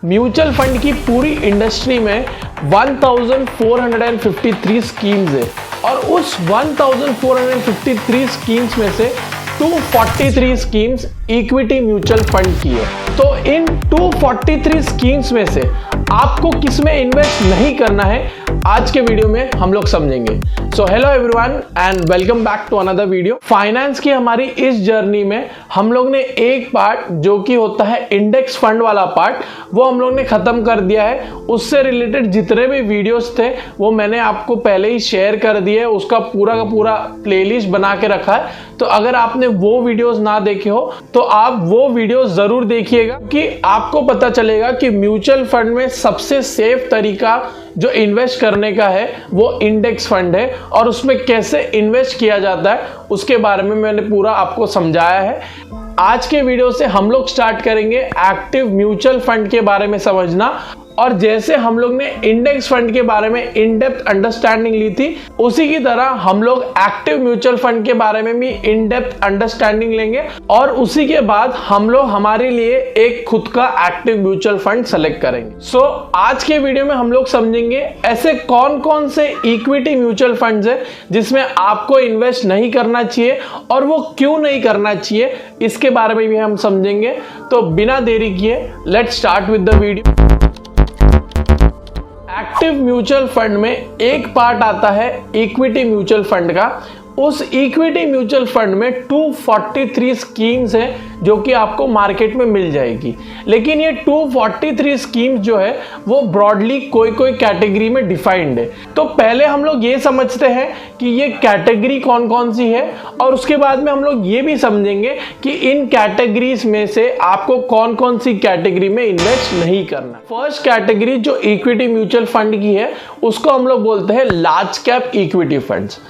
Mutual fund की पूरी industry में 1453 स्कीम्स है और उस 1453 स्कीम्स में से 243 स्कीम्स इक्विटी म्यूचुअल फंड की है। तो इन 243 स्कीम्स में से आपको किस में इन्वेस्ट नहीं करना है, आज के वीडियो में हम लोग समझेंगे। So hello everyone and welcome back to another video. Finance की हमारी इस जर्नी में हम लोग ने एक पार्ट जो कि होता है इंडेक्स फंड वाला पार्ट, वो हम लोग ने खत्म कर दिया है। उससे रिलेटेड जितने भी वीडियोस थे वो मैंने आपको पहले ही शेयर कर दिए, उसका पूरा का पूरा प्लेलिस्ट बना के रखा है। तो अगर आपने वो वीडियोस ना देखे हो तो आप वो वीडियोस जरूर देखिएगा कि आपको पता चलेगा कि म्यूचुअल फंड में सबसे सेफ तरीका जो इन्वेस्ट करने का है वो इंडेक्स फंड है और उसमें कैसे इन्वेस्ट किया जाता है उसके बारे में मैंने पूरा आपको समझाया है। आज के वीडियो से हम लोग स्टार्ट करेंगे एक्टिव म्यूचुअल फंड के बारे में समझना, और जैसे हम लोग ने इंडेक्स फंड के बारे में इन डेप्थ अंडरस्टैंडिंग ली थी, उसी की तरह हम लोग एक्टिव म्यूचुअल फंड के बारे में भी इन डेप्थ अंडरस्टैंडिंग लेंगे और उसी के बाद हम लोग हमारे लिए एक खुद का एक्टिव म्यूचुअल फंड सेलेक्ट करेंगे। सो आज के वीडियो में हम लोग समझेंगे ऐसे कौन कौन से इक्विटी म्यूचुअल फंड्स है जिसमें आपको इन्वेस्ट नहीं करना चाहिए और वो क्यों नहीं करना चाहिए, इसके बारे में भी हम समझेंगे। तो बिना देरी किए let's start with the video. Active mutual fund में एक पार्ट आता है इक्विटी म्यूचुअल फंड का। उस इक्विटी म्यूचुअल फंड में 243 स्कीम्स हैं जो कि आपको मार्केट में मिल जाएगी, लेकिन ये 243 स्कीम्स जो है वो ब्रॉडली कोई कोई कैटेगरी में डिफाइंड है। तो पहले हम लोग ये समझते हैं कि ये कैटेगरी कौन कौन सी है और उसके बाद में हम लोग ये भी समझेंगे कि इन कैटेगरीज में से आपको कौन कौन सी कैटेगरी में इन्वेस्ट नहीं करना। फर्स्ट कैटेगरी जो इक्विटी म्यूचुअल फंड की है उसको हम लोग बोलते हैं लार्ज कैप इक्विटी फंड्स।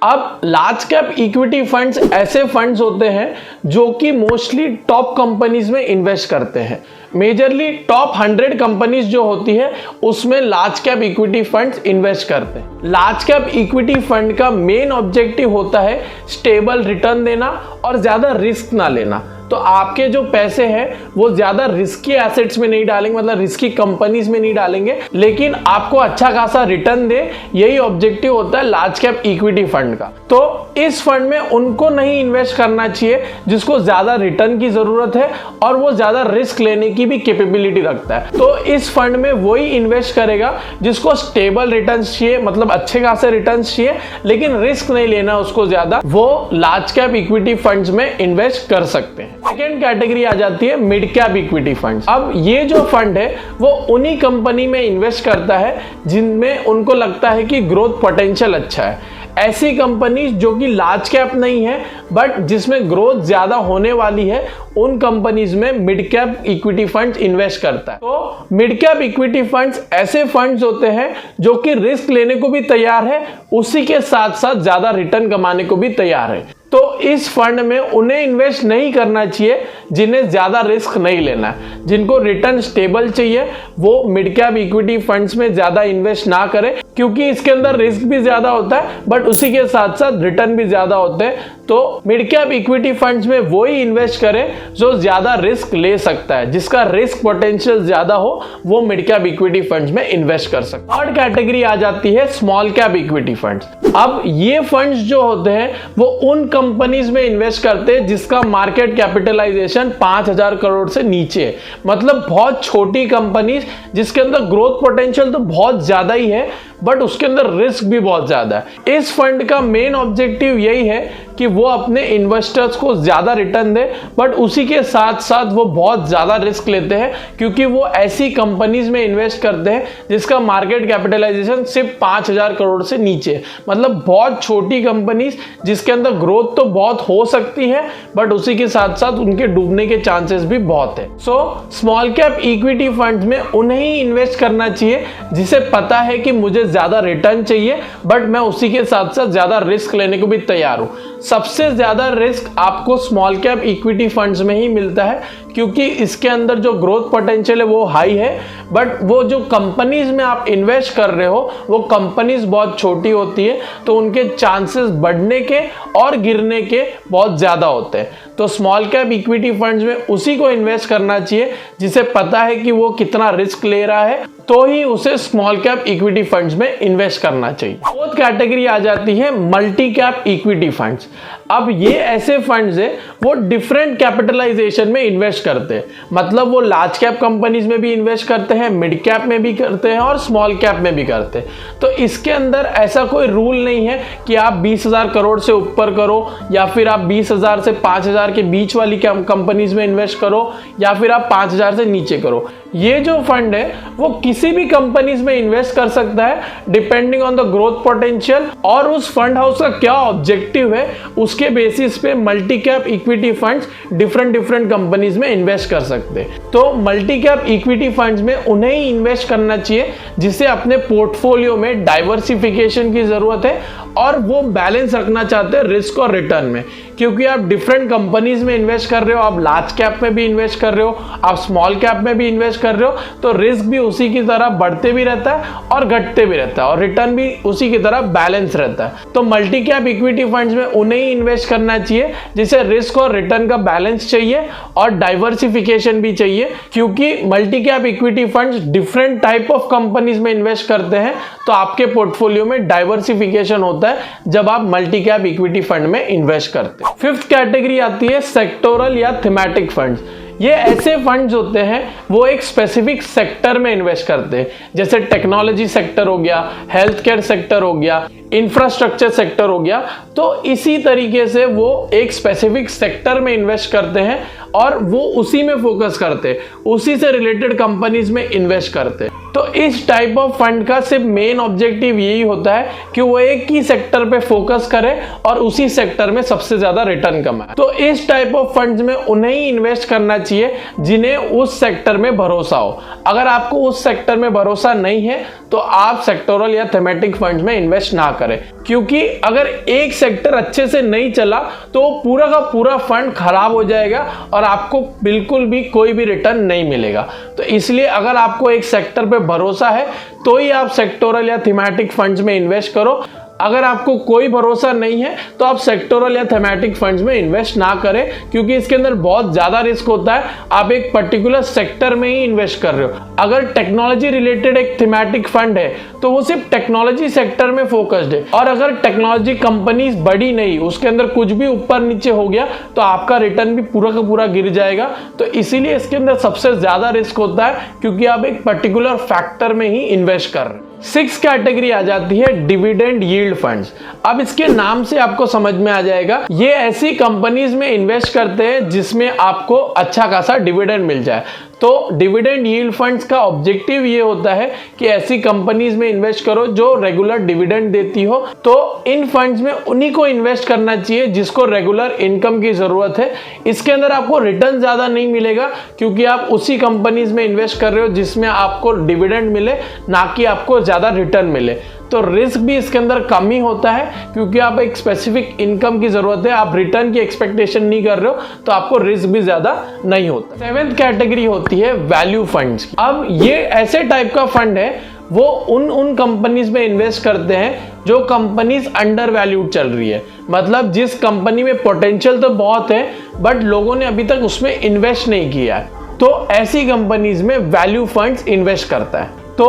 अब लार्ज कैप इक्विटी फंड्स ऐसे फंड्स होते हैं जो कि मोस्टली टॉप कंपनीज में इन्वेस्ट करते हैं। मेजरली टॉप 100 कंपनीज जो होती है उसमें large cap equity funds invest करते हैं। लार्ज कैप इक्विटी फंड का मेन ऑब्जेक्टिव होता है स्टेबल रिटर्न देना और ज्यादा रिस्क ना लेना। तो आपके जो पैसे हैं वो ज्यादा रिस्की एसेट्स में नहीं डालेंगे, मतलब रिस्की कंपनीज में नहीं डालेंगे, लेकिन आपको अच्छा खासा रिटर्न दे, यही ऑब्जेक्टिव होता है लार्ज कैप इक्विटी फंड का। तो इस फंड में उनको नहीं इन्वेस्ट करना चाहिए जिसको ज्यादा रिटर्न की जरूरत है और वो ज्यादा रिस्क लेने की भी कैपेबिलिटी रखता है। तो इस फंड में वही इन्वेस्ट करेगा जिसको स्टेबल रिटर्न्स चाहिए, मतलब अच्छे खासे रिटर्न्स चाहिए लेकिन रिस्क नहीं लेना उसको ज्यादा, वो लार्ज कैप इक्विटी फंड्स में इन्वेस्ट कर सकते हैं। सेकेंड कैटेगरी आ जाती है मिड कैप इक्विटी फंड्स। अब ये जो फंड है वो उन्हीं कंपनी में इन्वेस्ट करता है जिनमें उनको लगता है कि ग्रोथ पोटेंशियल अच्छा है। ऐसी कंपनी जो कि लार्ज कैप नहीं है बट जिसमें ग्रोथ ज्यादा होने वाली है, उन कंपनीज में mid cap equity funds invest करता है। तो मिड कैप इक्विटी फंड्स ऐसे फंड्स होते हैं जो कि रिस्क लेने को भी तैयार है, उसी के साथ साथ ज्यादा रिटर्न कमाने को भी तैयार है। तो इस फंड में उन्हें इन्वेस्ट नहीं करना चाहिए जिन्हें ज्यादा रिस्क नहीं लेना है। जिनको रिटर्न स्टेबल चाहिए वो मिड कैप इक्विटी फंड्स में ज्यादा इन्वेस्ट ना करें, क्योंकि इसके अंदर रिस्क भी ज्यादा होता है बट उसी के साथ साथ रिटर्न भी ज्यादा होते हैं। तो मिड कैप इक्विटी फंड्स में वही इन्वेस्ट करें जो ज्यादा रिस्क ले सकता है, जिसका रिस्क पोटेंशियल ज्यादा हो, वो मिड कैप इक्विटी फंड्स में इन्वेस्ट कर सकता है। थर्ड कैटेगरी आ जाती है स्मॉल कैप इक्विटी फंड्स। अब ये फंड्स जो होते हैं वो उन कंपनीज में इन्वेस्ट करते हैं जिसका मार्केट कैपिटलाइजेशन 5000 करोड़ से नीचे है, मतलब बहुत छोटी कंपनीज जिसके अंदर ग्रोथ पोटेंशियल तो बहुत ज्यादा ही है बट उसके अंदर रिस्क भी बहुत ज्यादा है। इस फंड का मेन ऑब्जेक्टिव यही है कि वो अपने इन्वेस्टर्स को ज्यादा रिटर्न दे बट उसी के साथ साथ वो बहुत ज्यादा रिस्क लेते हैं, क्योंकि वो ऐसी कंपनीज में इन्वेस्ट करते हैं जिसका मार्केट कैपिटलाइजेशन सिर्फ 5000 करोड़ से नीचे है, मतलब बहुत छोटी कंपनीज जिसके अंदर ग्रोथ तो बहुत हो सकती है बट उसी के साथ साथ उनके डूबने के चांसेस भी बहुत है। So small cap equity fund में उन्हें ही इन्वेस्ट करना चाहिए जिसे पता है कि मुझे ज्यादा रिटर्न चाहिए बट मैं उसी के साथ साथ ज्यादा रिस्क लेने को भी तैयार हूं। सबसे ज्यादा रिस्क आपको स्मॉल कैप इक्विटी फंड्स में ही मिलता है, क्योंकि इसके अंदर जो ग्रोथ पोटेंशियल है वो हाई है, बट वो जो कंपनीज में आप इन्वेस्ट कर रहे हो वो कंपनीज बहुत छोटी होती है, तो उनके चांसेस बढ़ने के और गिरने के बहुत ज़्यादा होते हैं। तो स्मॉल कैप इक्विटी फंड्स में उसी को इन्वेस्ट करना चाहिए जिसे पता है कि वो कितना रिस्क ले रहा है, तो ही उसे स्मॉल कैप इक्विटी फंड्स में इन्वेस्ट करना चाहिए। फोर्थ कैटेगरी आ जाती है मल्टी कैप इक्विटी फंड्स। अब ये ऐसे फंड्स है वो डिफरेंट कैपिटलाइजेशन में इन्वेस्ट करते हैं, मतलब वो लार्ज कैप कंपनीज में भी इन्वेस्ट करते हैं, मिड कैप में भी करते हैं और स्मॉल कैप में भी करते हैं। तो इसके अंदर ऐसा कोई रूल नहीं है कि आप 20,000 करोड़ से ऊपर करो या फिर आप 20,000 से 5,000 के बीच वाली कंपनीज में इन्वेस्ट करो या फिर आप 5,000 से नीचे करो। ये जो फंड है वो किसी भी कंपनीज में इन्वेस्ट कर सकता है depending on the growth potential, और उस फंड हाउस का क्या ऑब्जेक्टिव है उसके बेसिस पे multi cap equity funds different companies में इन्वेस्ट कर सकते हैं। तो मल्टी कैप इक्विटी फंड्स में उन्हें ही इन्वेस्ट करना चाहिए जिसे अपने पोर्टफोलियो में डाइवर्सिफिकेशन की जरूरत है और वो बैलेंस रखना चाहते हैं रिस्क और रिटर्न में, क्योंकि आप डिफरेंट कंपनीज में इन्वेस्ट कर रहे हो, आप लार्ज कैप में भी इन्वेस्ट कर रहे हो, आप स्मॉल कैप में भी इन्वेस्ट कर रहे हो, तो रिस्क भी उसी की तरह बढ़ते भी रहता है और घटते भी रहता है और रिटर्न भी उसी की तरह बैलेंस रहता है। तो मल्टी कैप इक्विटी फंड्स में उन्हें ही इन्वेस्ट करना चाहिए जिसे रिस्क और रिटर्न का बैलेंस चाहिए और डाइवर्सिफिकेशन भी चाहिए, क्योंकि multi cap equity funds different type of companies में इन्वेस्ट करते हैं, तो आपके पोर्टफोलियो में डाइवर्सिफिकेशन होता है जब आप मल्टी कैप इक्विटी फंड में इन्वेस्ट करते हैं। फिफ्थ कैटेगरी आती है सेक्टोरल या थीमेटिक फंड्स। ये ऐसे फंड्स होते हैं वो एक स्पेसिफिक सेक्टर में इन्वेस्ट करते हैं, जैसे टेक्नोलॉजी सेक्टर हो गया, हेल्थ केयर सेक्टर हो गया, इंफ्रास्ट्रक्चर सेक्टर हो गया। तो इसी तरीके से वो एक स्पेसिफिक सेक्टर में इन्वेस्ट करते हैं और वो उसी में फोकस करते हैं, उसी से रिलेटेड कंपनीज में इन्वेस्ट करते हैं। तो इस टाइप ऑफ फंड का सिर्फ मेन ऑब्जेक्टिव यही होता है कि वो एक ही सेक्टर पे फोकस करे और उसी सेक्टर में सबसे ज्यादा रिटर्न कमाए। तो इस टाइप ऑफ फंड्स में उन्हें ही इन्वेस्ट करना चाहिए जिन्हें उस सेक्टर में भरोसा हो। अगर आपको उस सेक्टर में भरोसा नहीं है तो आप सेक्टोरल या थीमेटिक फंड्स में इन्वेस्ट ना करें, क्योंकि अगर एक सेक्टर अच्छे से नहीं चला तो पूरा का पूरा फंड खराब हो जाएगा और आपको बिल्कुल भी कोई भी रिटर्न नहीं मिलेगा। तो इसलिए अगर आपको एक सेक्टर पे भरोसा है तो ही आप सेक्टोरल या थीमेटिक फंड्स में इन्वेस्ट करो। अगर आपको कोई भरोसा नहीं है तो आप सेक्टोरल या थीमेटिक फंड्स में इन्वेस्ट ना करें, क्योंकि इसके अंदर बहुत ज्यादा रिस्क होता है। आप एक पर्टिकुलर सेक्टर में ही इन्वेस्ट कर रहे हो। अगर टेक्नोलॉजी रिलेटेड एक थीमेटिक फंड है तो वो सिर्फ टेक्नोलॉजी सेक्टर में फोकस्ड है, और अगर टेक्नोलॉजी कंपनीज बड़ी नहीं, उसके अंदर कुछ भी ऊपर नीचे हो गया तो आपका रिटर्न भी पूरा का पूरा गिर जाएगा। तो इसीलिए इसके अंदर सबसे ज्यादा रिस्क होता है, क्योंकि आप एक पर्टिकुलर फैक्टर में ही इन्वेस्ट कर रहे हैं। सिक्स कैटेगरी आ जाती है डिविडेंड यील्ड फंड्स। अब इसके नाम से आपको समझ में आ जाएगा, ये ऐसी कंपनीज में इन्वेस्ट करते हैं जिसमें आपको अच्छा खासा डिविडेंड मिल जाए। तो डिविडेंड यील्ड फंड्स का ऑब्जेक्टिव ये होता है कि ऐसी कंपनीज में इन्वेस्ट करो जो रेगुलर डिविडेंड देती हो। तो इन फंड्स में उन्हीं को इन्वेस्ट करना चाहिए जिसको रेगुलर इनकम की जरूरत है। इसके अंदर आपको रिटर्न ज्यादा नहीं मिलेगा, क्योंकि आप उसी कंपनीज में इन्वेस्ट कर रहे हो जिसमें आपको डिविडेंड मिले, ना कि आपको ज्यादा रिटर्न मिले। तो रिस्क भी इसके अंदर कम ही होता है, क्योंकि आप एक स्पेसिफिक इनकम की जरूरत है, आप रिटर्न की एक्सपेक्टेशन नहीं कर रहे हो, तो आपको रिस्क भी ज्यादा नहीं होता। सेवेंथ कैटेगरी होती है वैल्यू फंड्स। अब ये ऐसे टाइप का फंड है, वो उन कंपनीज में इन्वेस्ट करते हैं जो कंपनीज अंडर वैल्यूड चल रही है, मतलब जिस कंपनी में पोटेंशियल तो बहुत है बट लोगों ने अभी तक उसमें इन्वेस्ट नहीं किया है, तो ऐसी कंपनीज में वैल्यू फंड्स इन्वेस्ट करता है। तो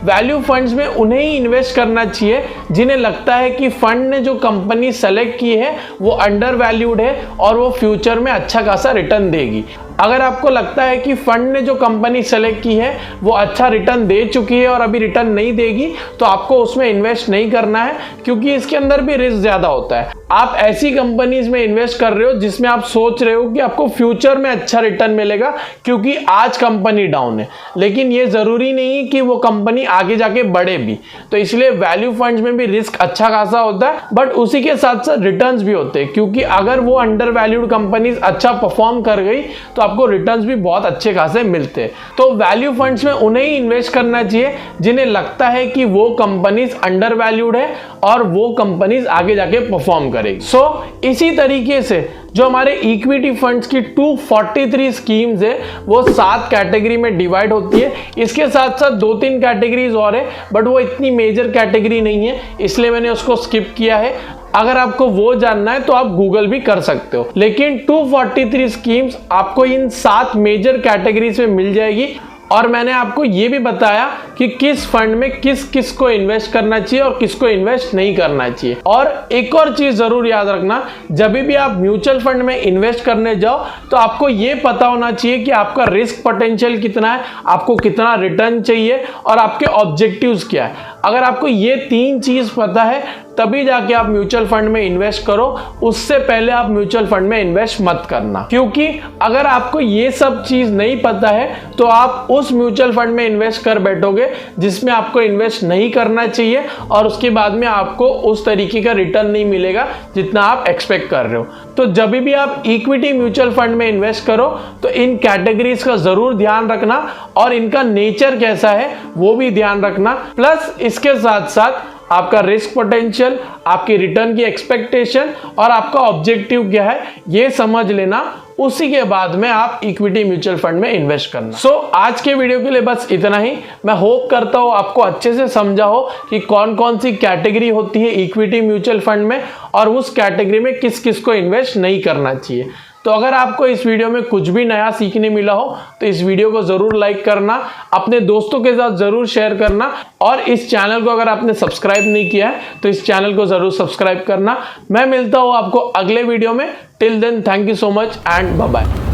वैल्यू फंड्स में उन्हें ही इन्वेस्ट करना चाहिए जिन्हें लगता है कि फंड ने जो कंपनी सेलेक्ट की है वो अंडर वैल्यूड है और वो फ्यूचर में अच्छा खासा रिटर्न देगी। अगर आपको लगता है कि फंड ने जो कंपनी सेलेक्ट की है वो अच्छा रिटर्न दे चुकी है और अभी रिटर्न नहीं देगी, तो आपको उसमें इन्वेस्ट नहीं करना है, क्योंकि इसके अंदर भी रिस्क ज्यादा होता है। आप ऐसी कंपनीज में इन्वेस्ट कर रहे हो जिसमें आप सोच रहे हो कि आपको फ्यूचर में अच्छा रिटर्न मिलेगा, क्योंकि आज कंपनी डाउन है, लेकिन ये जरूरी नहीं कि वो कंपनी आगे जाके बढ़े भी। तो इसलिए वैल्यू फंड्स में भी रिस्क अच्छा खासा होता है, बट उसी के साथ साथ रिटर्न्स भी होते हैं, क्योंकि अगर वो अंडर वैल्यूड कंपनीज अच्छा परफॉर्म कर गई तो आपको रिटर्न्स भी बहुत अच्छे खासे मिलते हैं। तो वैल्यू फंड्स में उन्हें ही इन्वेस्ट करना चाहिए जिन्हें लगता है कि वो कंपनीज अंडर वैल्यूड है और वो कंपनीज आगे जाके परफॉर्म करेगी। सो इसी तरीके से जो हमारे इक्विटी फंड्स की 243 स्कीम्स है वो 7 कैटेगरी में डिवाइड होती है। इसके साथ साथ 2-3 कैटेगरीज और है, बट वो इतनी मेजर कैटेगरी नहीं है, इसलिए मैंने उसको स्किप किया है। अगर आपको वो जानना है तो आप गूगल भी कर सकते हो, लेकिन 243 स्कीम्स आपको इन 7 मेजर कैटेगरीज में मिल जाएगी। और मैंने आपको ये भी बताया कि किस फंड में किस किस को इन्वेस्ट करना चाहिए और किसको इन्वेस्ट नहीं करना चाहिए। और एक और चीज जरूर याद रखना, जब भी आप म्यूचुअल फंड में इन्वेस्ट करने जाओ तो आपको ये पता होना चाहिए कि आपका रिस्क पोटेंशियल कितना है, आपको कितना रिटर्न चाहिए और आपके ऑब्जेक्टिव्स क्या है। अगर आपको ये 3 चीज पता है तभी जाके आप म्यूचुअल फंड में इन्वेस्ट करो, उससे पहले आप म्यूचुअल फंड में इन्वेस्ट मत करना। क्योंकि अगर आपको ये सब चीज नहीं पता है तो आप उस म्यूचुअल फंड में इन्वेस्ट कर बैठोगे जिसमें आपको इन्वेस्ट नहीं करना चाहिए और उसके बाद में आपको उस तरीके का रिटर्न नहीं मिलेगा जितना आप एक्सपेक्ट कर रहे हो। तो जब भी आप इक्विटी म्यूचुअल फंड में इन्वेस्ट करो तो इन कैटेगरीज का जरूर ध्यान रखना और इनका नेचर कैसा है वो भी ध्यान रखना। प्लस इसके साथ साथ आपका रिस्क पोटेंशियल, आपकी रिटर्न की एक्सपेक्टेशन और आपका ऑब्जेक्टिव क्या है ये समझ लेना। उसी के बाद में आप इक्विटी म्यूचुअल फंड में इन्वेस्ट करना। सो आज के वीडियो के लिए बस इतना ही। मैं होप करता हूँ आपको अच्छे से समझा हो कि कौन कौन सी कैटेगरी होती है इक्विटी म्यूचुअल फंड में और उस कैटेगरी में किस किस को इन्वेस्ट नहीं करना चाहिए। तो अगर आपको इस वीडियो में कुछ भी नया सीखने मिला हो तो इस वीडियो को जरूर लाइक करना, अपने दोस्तों के साथ जरूर शेयर करना और इस चैनल को अगर आपने सब्सक्राइब नहीं किया है तो इस चैनल को जरूर सब्सक्राइब करना। मैं मिलता हूं आपको अगले वीडियो में। Till then thank you so much and bye bye.